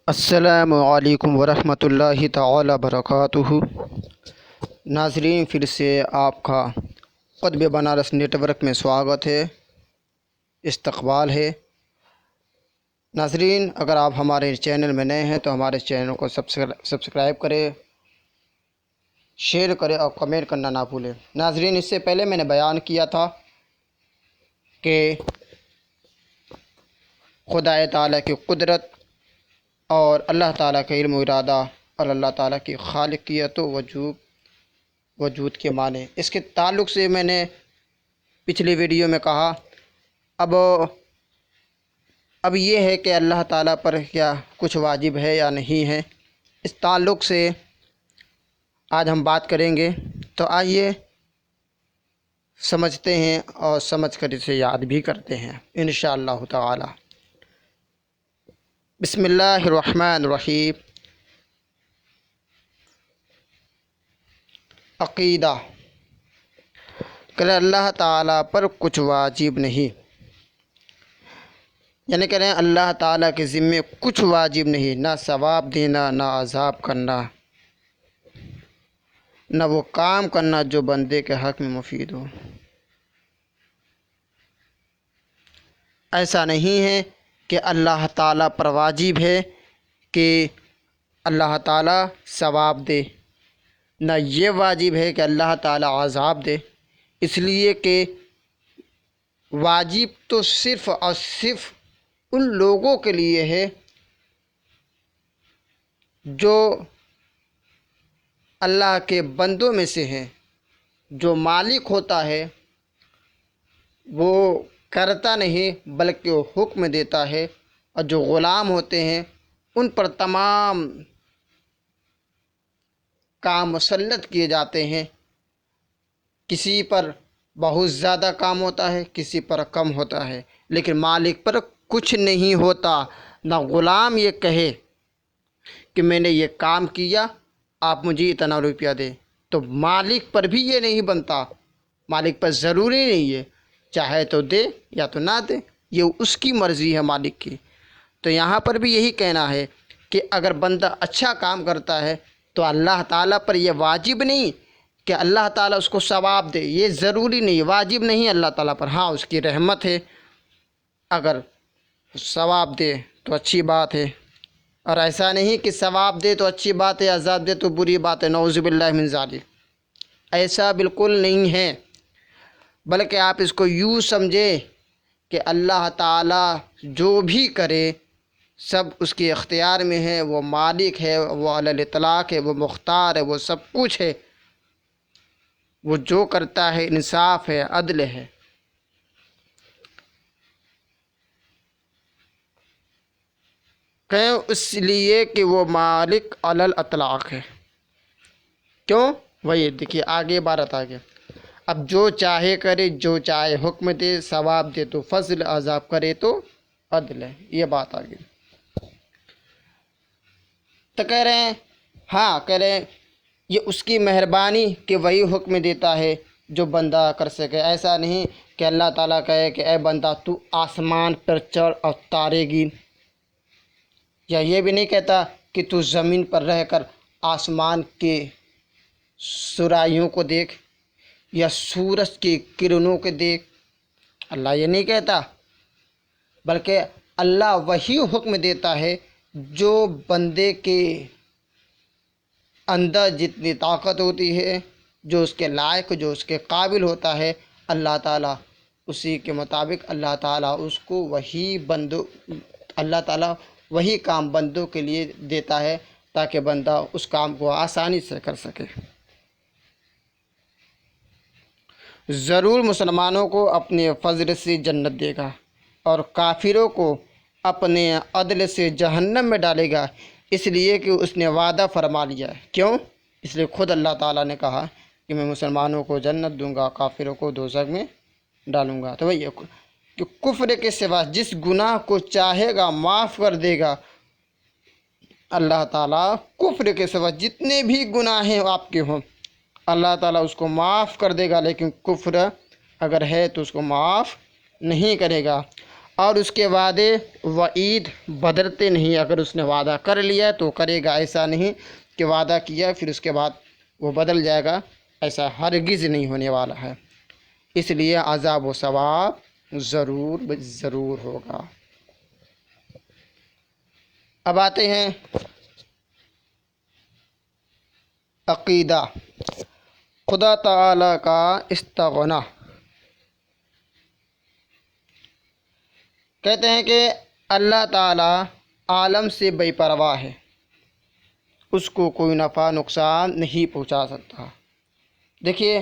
السلام علیکم ورحمۃ اللہ تعالی وبرکاتہ۔ ناظرین، پھر سے آپ کا قطب بنارس نیٹ ورک میں سواگت ہے، استقبال ہے۔ ناظرین، اگر آپ ہمارے چینل میں نئے ہیں تو ہمارے چینل کو سبسکرائب کریں، شیئر کریں اور کمنٹ کرنا نہ بھولیں۔ ناظرین، اس سے پہلے میں نے بیان کیا تھا کہ خدا تعالیٰ کی قدرت اور اللہ تعالیٰ کا علم و ارادہ اور اللہ تعالیٰ کی خالقیت و وجود کے معنی، اس کے تعلق سے میں نے پچھلی ویڈیو میں کہا۔ اب یہ ہے کہ اللہ تعالیٰ پر کیا کچھ واجب ہے یا نہیں ہے، اس تعلق سے آج ہم بات کریں گے۔ تو آئیے سمجھتے ہیں اور سمجھ کر اسے یاد بھی کرتے ہیں انشاءاللہ تعالی۔ بسم اللہ الرحمن الرحیم۔ عقیدہ کہ اللہ تعالیٰ پر کچھ واجب نہیں، یعنی کہ اللہ تعالیٰ کے ذمے کچھ واجب نہیں، نہ ثواب دینا، نہ عذاب کرنا، نہ وہ کام کرنا جو بندے کے حق میں مفید ہو۔ ایسا نہیں ہے کہ اللہ تعالیٰ پر واجب ہے کہ اللہ تعالیٰ ثواب دے، نہ یہ واجب ہے کہ اللہ تعالیٰ عذاب دے، اس لیے کہ واجب تو صرف اور صرف ان لوگوں کے لیے ہے جو اللہ کے بندوں میں سے ہیں۔ جو مالک ہوتا ہے وہ کرتا نہیں بلکہ وہ حکم دیتا ہے، اور جو غلام ہوتے ہیں ان پر تمام کام مسلط کیے جاتے ہیں۔ کسی پر بہت زیادہ کام ہوتا ہے، کسی پر کم ہوتا ہے، لیکن مالک پر کچھ نہیں ہوتا۔ نہ غلام یہ کہے کہ میں نے یہ کام کیا، آپ مجھے اتنا روپیہ دیں، تو مالک پر بھی یہ نہیں بنتا۔ مالک پر ضروری نہیں ہے، چاہے تو دے یا تو نہ دے، یہ اس کی مرضی ہے مالک کی۔ تو یہاں پر بھی یہی کہنا ہے کہ اگر بندہ اچھا کام کرتا ہے تو اللہ تعالیٰ پر یہ واجب نہیں کہ اللہ تعالیٰ اس کو ثواب دے، یہ ضروری نہیں، واجب نہیں اللہ تعالیٰ پر۔ ہاں، اس کی رحمت ہے، اگر ثواب دے تو اچھی بات ہے، اور ایسا نہیں کہ ثواب دے تو اچھی بات ہے، عذاب دے تو بری بات ہے، نعوذ باللہ من ذالک۔ ایسا بالکل نہیں ہے، بلکہ آپ اس کو یوں سمجھیں کہ اللہ تعالیٰ جو بھی کرے سب اس کے اختیار میں ہے، وہ مالک ہے، وہ علی الاطلاق ہے، وہ مختار ہے، وہ سب کچھ ہے، وہ جو کرتا ہے انصاف ہے، عدل ہے۔ کیوں؟ اس لیے کہ وہ مالک علی الاطلاق ہے۔ کیوں؟ وہی دیکھیے آگے عبارت آگے، اب جو چاہے کرے، جو چاہے حکم دے، ثواب دے تو فضل، عذاب کرے تو عدل ہے، یہ بات آگے۔ تو کہہ رہے ہیں، ہاں کہہ رہے ہیں یہ اس کی مہربانی کہ وہی حکم دیتا ہے جو بندہ کر سکے۔ ایسا نہیں کہ اللہ تعالیٰ کہے کہ اے بندہ تو آسمان پر چڑھ اور تارے گن، یا یہ بھی نہیں کہتا کہ تو زمین پر رہ کر آسمان کے سرائیوں کو دیکھ یا سورج کی کرنوں کو دیکھ، اللہ یہ نہیں کہتا، بلکہ اللہ وہی حکم دیتا ہے جو بندے کے اندر جتنی طاقت ہوتی ہے، جو اس کے لائق، جو اس کے قابل ہوتا ہے، اللہ تعالیٰ اسی کے مطابق اللہ تعالیٰ اس کو اللہ تعالیٰ وہی کام بندوں کے لیے دیتا ہے تاکہ بندہ اس کام کو آسانی سے کر سکے۔ ضرور مسلمانوں کو اپنے فضل سے جنت دے گا اور کافروں کو اپنے عدل سے جہنم میں ڈالے گا، اس لیے کہ اس نے وعدہ فرما لیا ہے۔ کیوں؟ اس لیے خود اللہ تعالیٰ نے کہا کہ میں مسلمانوں کو جنت دوں گا، کافروں کو دوزخ میں ڈالوں گا۔ تو وہی کہ کفر کے سوا جس گناہ کو چاہے گا معاف کر دے گا اللہ تعالیٰ۔ کفر کے سوا جتنے بھی گناہ ہیں آپ کے ہوں، اللہ تعالیٰ اس کو معاف کر دے گا، لیکن کفر اگر ہے تو اس کو معاف نہیں کرے گا۔ اور اس کے وعدے وعید بدلتے نہیں. اگر اس نے وعدہ کر لیا تو کرے گا، ایسا نہیں کہ وعدہ کیا پھر اس کے بعد وہ بدل جائے گا، ایسا ہرگز نہیں ہونے والا ہے. اس لیے عذاب و ثواب ضرور ضرور ہوگا. اب آتے ہیں عقیدہ خدا تعالی کا استغنا. کہتے ہیں کہ اللہ تعالی عالم سے بے پرواہ ہے، اس کو کوئی نفع نقصان نہیں پہنچا سکتا. دیکھیے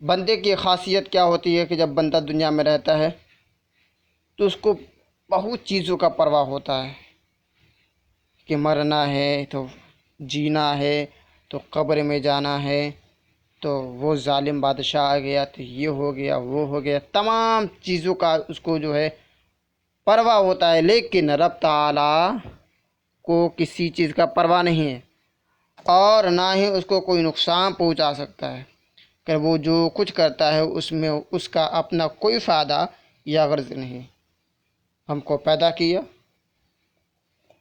بندے کی خاصیت کیا ہوتی ہے کہ جب بندہ دنیا میں رہتا ہے تو اس کو بہت چیزوں کا پرواہ ہوتا ہے کہ مرنا ہے تو جینا ہے تو قبر میں جانا ہے تو وہ ظالم بادشاہ آ گیا تو یہ ہو گیا وہ ہو گیا، تمام چیزوں کا اس کو جو ہے پرواہ ہوتا ہے. لیکن رب تعالی کو کسی چیز کا پرواہ نہیں ہے اور نہ ہی اس کو کوئی نقصان پہنچا سکتا ہے کہ وہ جو کچھ کرتا ہے اس میں اس کا اپنا کوئی فائدہ یا غرض نہیں. ہم کو پیدا کیا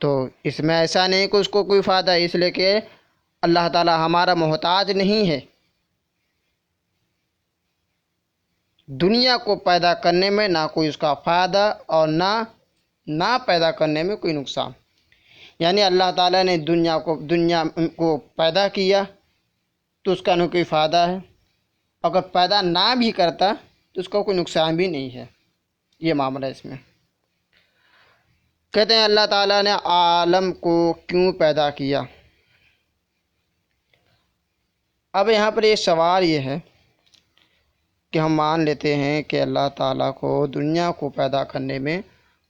تو اس میں ایسا نہیں کہ اس کو کوئی فائدہ ہے، اس لیے کہ اللہ تعالی ہمارا محتاج نہیں ہے. دنیا کو پیدا کرنے میں نہ کوئی اس کا فائدہ اور نہ پیدا کرنے میں کوئی نقصان. یعنی اللہ تعالیٰ نے دنیا کو پیدا کیا تو اس کا نہ کوئی فائدہ ہے، اگر پیدا نہ بھی کرتا تو اس کا کوئی نقصان بھی نہیں ہے. یہ معاملہ اس میں. کہتے ہیں اللہ تعالیٰ نے عالم کو کیوں پیدا کیا. اب یہاں پر یہ سوال یہ ہے کہ ہم مان لیتے ہیں کہ اللہ تعالیٰ کو دنیا کو پیدا کرنے میں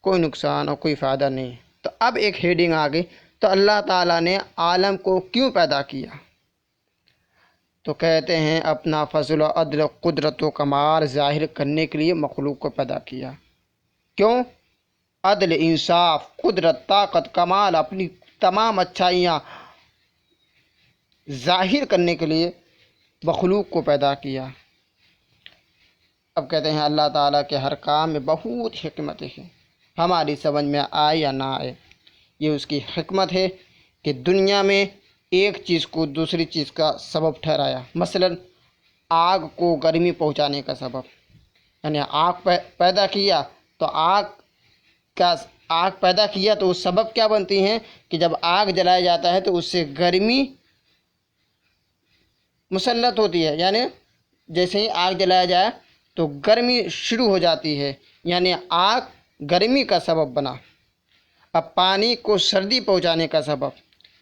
کوئی نقصان اور کوئی فائدہ نہیں. تو اب ایک ہیڈنگ آ گئی، تو اللہ تعالیٰ نے عالم کو کیوں پیدا کیا؟ تو کہتے ہیں اپنا فضل و عدل قدرت و کمال ظاہر کرنے کے لیے مخلوق کو پیدا کیا. کیوں؟ عدل، انصاف، قدرت، طاقت، کمال، اپنی تمام اچھائیاں ظاہر کرنے کے لیے مخلوق کو پیدا کیا. اب کہتے ہیں اللہ تعالیٰ کے ہر کام میں بہت حکمتیں ہیں، ہماری سمجھ میں آئے یا نہ آئے. یہ اس کی حکمت ہے کہ دنیا میں ایک چیز کو دوسری چیز کا سبب ٹھہرایا. مثلا آگ کو گرمی پہنچانے کا سبب، یعنی آگ پیدا کیا تو آگ پیدا کیا تو اس سبب کیا بنتی ہیں کہ جب آگ جلایا جاتا ہے تو اس سے گرمی مسلط ہوتی ہے. یعنی جیسے ہی آگ جلایا جائے تو گرمی شروع ہو جاتی ہے، یعنی آگ گرمی کا سبب بنا. اب پانی کو سردی پہنچانے کا سبب،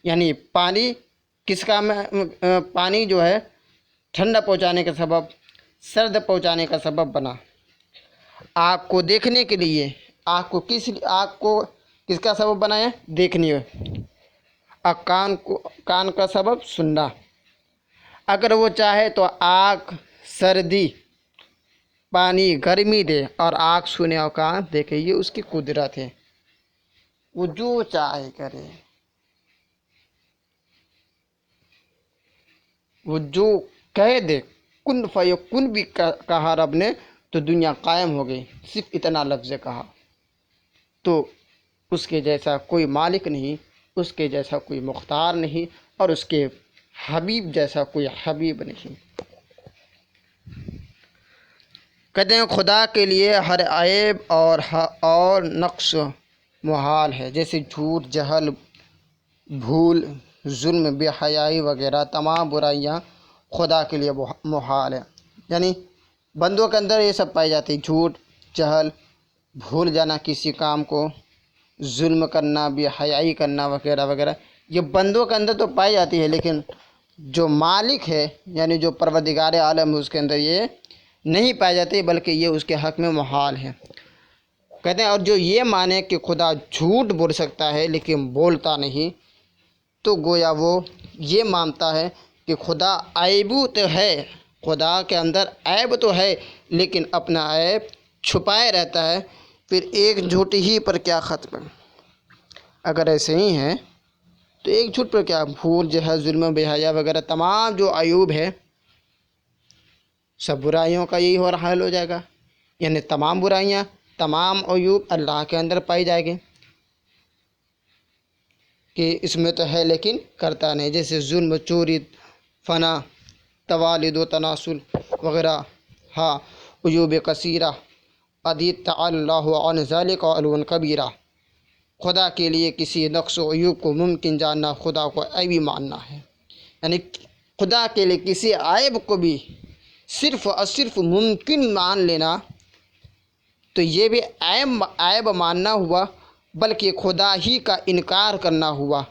یعنی پانی پانی جو ہے ٹھنڈا پہنچانے کا سبب، سرد پہنچانے کا سبب بنا. آگ کو دیکھنے کے لیے آگ کو کس کا سبب بنایا؟ دیکھنے. کان کا سبب سننا. اگر وہ چاہے تو آگ سردی، پانی گرمی دے اور آگ سنے اور کان دیکھے، یہ اس کی قدرت ہے، وہ جو چاہے کرے. وہ جو کہہ دے، کن فیکن بھی کہا رب نے تو دنیا قائم ہو گئی، صرف اتنا لفظ کہا. تو اس کے جیسا کوئی مالک نہیں، اس کے جیسا کوئی مختار نہیں، اور اس کے حبیب جیسا کوئی حبیب نہیں. کہتے ہیں خدا کے لیے ہر عیب اور نقص محال ہے. جیسے جھوٹ، جہل، بھول، ظلم، بے حیائی وغیرہ تمام برائیاں خدا کے لیے محال ہے. یعنی بندوں کے اندر یہ سب پائی جاتی ہے، جھوٹ، جہل، بھول جانا کسی کام کو، ظلم کرنا، بے حیائی کرنا وغیرہ وغیرہ، یہ بندوں کے اندر تو پائی جاتی ہے، لیکن جو مالک ہے یعنی جو پروردگار عالم ہے اس کے اندر یہ نہیں پائی جاتی، بلکہ یہ اس کے حق میں محال ہے. کہتے ہیں اور جو یہ مانے کہ خدا جھوٹ بول سکتا ہے لیکن بولتا نہیں، تو گویا وہ یہ مانتا ہے کہ خدا عیبو تو ہے، خدا کے اندر عیب تو ہے لیکن اپنا عیب چھپائے رہتا ہے. پھر ایک جھوٹ ہی پر کیا ختم؟ اگر ایسے ہی ہیں تو ایک جھوٹ پر کیا؟ بھول، جہل، ظلم، بے حیا وغیرہ تمام جو عیوب ہے سب برائیوں کا یہی حل ہو جائے گا. یعنی تمام برائیاں تمام عیوب اللہ کے اندر پائی جائے گی کہ اس میں تو ہے لیکن کرتا نہیں، جیسے ظلم، چوری، فنا، توالد و تناسل وغیرہ، ہاں عیوب کثیرہ، ادیت تعالی اللہ عن ذالک علوا کبیرہ۔ خدا کے لیے کسی نقص و عیوب کو ممکن جاننا خدا کو عیبی ماننا ہے، یعنی خدا کے لیے کسی عیب کو بھی صرف اور صرف ممکن مان لینا تو یہ بھی عیب ماننا ہوا، بلکہ خدا ہی کا انکار کرنا ہوا،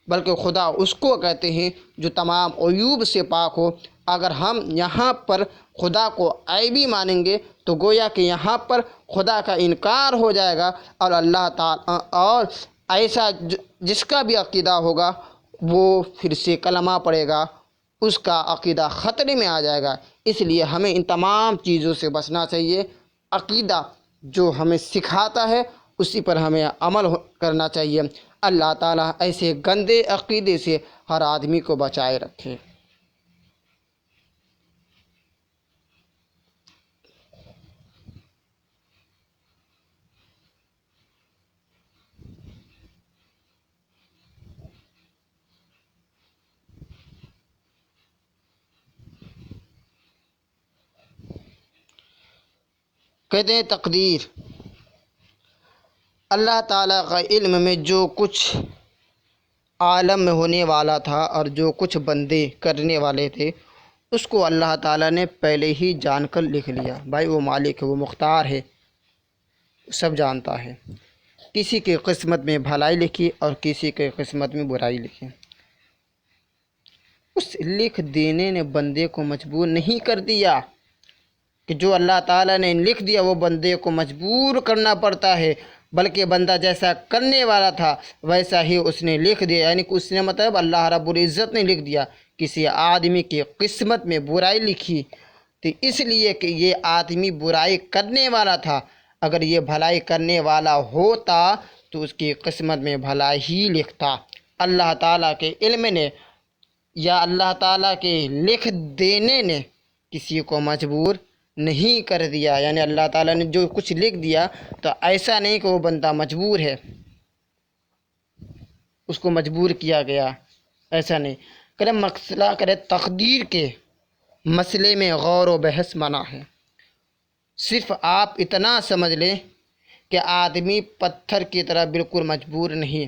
بلکہ خدا اس کو کہتے ہیں جو تمام عیوب سے پاک ہو۔ اگر ہم یہاں پر خدا کو عیبی مانیں گے تو گویا کہ یہاں پر خدا کا انکار ہو جائے گا، اور اللہ تعالی اور ایسا جس کا بھی عقیدہ ہوگا وہ پھر سے کلمہ پڑھے گا، اس کا عقیدہ خطرے میں آ جائے گا۔ اس لیے ہمیں ان تمام چیزوں سے بچنا چاہیے۔ عقیدہ جو ہمیں سکھاتا ہے اسی پر ہمیں عمل کرنا چاہیے۔ اللہ تعالیٰ ایسے گندے عقیدے سے ہر آدمی کو بچائے رکھے۔ کہتے ہیں تقدیر، اللہ تعالیٰ کا علم میں جو کچھ عالم میں ہونے والا تھا اور جو کچھ بندے کرنے والے تھے اس کو اللہ تعالیٰ نے پہلے ہی جان کر لکھ لیا۔ بھائی وہ مالک ہے، وہ مختار ہے، سب جانتا ہے۔ کسی کی قسمت میں بھلائی لکھی اور کسی کی قسمت میں برائی لکھی۔ اس لکھ دینے نے بندے کو مجبور نہیں کر دیا کہ جو اللہ تعالیٰ نے لکھ دیا وہ بندے کو مجبور کرنا پڑتا ہے، بلکہ بندہ جیسا کرنے والا تھا ویسا ہی اس نے لکھ دیا، یعنی کہ اس نے مطلب اللہ رب العزت نے لکھ دیا۔ کسی آدمی کی قسمت میں برائی لکھی تو اس لیے کہ یہ آدمی برائی کرنے والا تھا، اگر یہ بھلائی کرنے والا ہوتا تو اس کی قسمت میں بھلائی ہی لکھتا۔ اللہ تعالیٰ کے علم نے یا اللہ تعالیٰ کے لکھ دینے نے کسی کو مجبور نہیں کر دیا، یعنی اللہ تعالیٰ نے جو کچھ لکھ دیا تو ایسا نہیں کہ وہ بندہ مجبور ہے، اس کو مجبور کیا گیا، ایسا نہیں کرے۔ مسئلہ کرے تقدیر کے مسئلے میں غور و بحث منع ہے۔ صرف آپ اتنا سمجھ لیں کہ آدمی پتھر کی طرح بالکل مجبور نہیں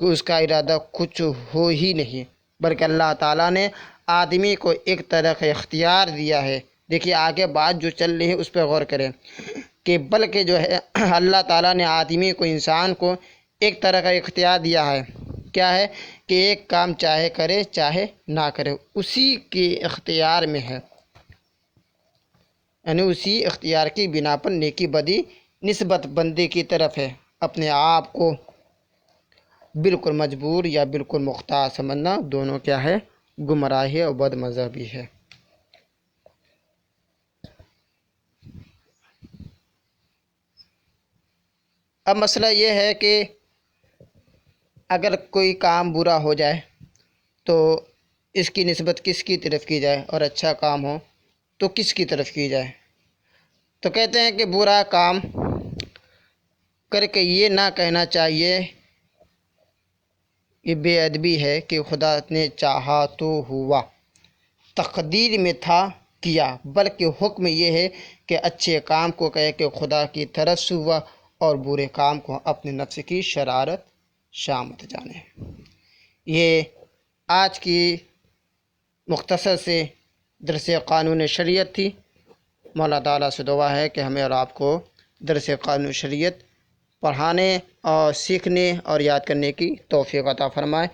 کہ اس کا ارادہ کچھ ہو ہی نہیں، بلکہ اللہ تعالیٰ نے آدمی کو ایک طرح کا اختیار دیا ہے۔ دیکھیے آگے بات جو چل رہی ہے اس پہ غور کریں کہ بلکہ جو ہے اللہ تعالیٰ نے آدمی کو، انسان کو ایک طرح کا اختیار دیا ہے۔ کیا ہے کہ ایک کام چاہے کرے چاہے نہ کرے، اسی کے اختیار میں ہے، یعنی اسی اختیار کی بنا پر نیکی بدی نسبت بندے کی طرف ہے۔ اپنے آپ کو بالکل مجبور یا بالکل مختار سمجھنا دونوں کیا ہے؟ گمراہی اور بد مذہبی ہے۔ اب مسئلہ یہ ہے کہ اگر کوئی کام برا ہو جائے تو اس کی نسبت کس کی طرف کی جائے، اور اچھا کام ہو تو کس کی طرف کی جائے؟ تو کہتے ہیں کہ برا کام کر کے یہ نہ کہنا چاہیے یہ بے ادبی ہے کہ خدا نے چاہا تو ہوا، تقدیر میں تھا کیا، بلکہ حکم یہ ہے کہ اچھے کام کو کہے کہ خدا کی طرف سے ہوا، اور برے کام کو اپنے نفس کی شرارت شامت جانے۔ یہ آج کی مختصر سے درس قانون شریعت تھی۔ مولا تعالیٰ سے دعا ہے کہ ہمیں اور آپ کو درس قانون شریعت پڑھانے اور سیکھنے اور یاد کرنے کی توفیق عطا فرمائے۔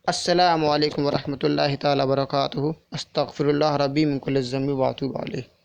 السلام علیکم ورحمۃ اللہ تعالیٰ وبرکاتہ۔ استغفر اللہ ربی من کل ذنب واتوب الیہ۔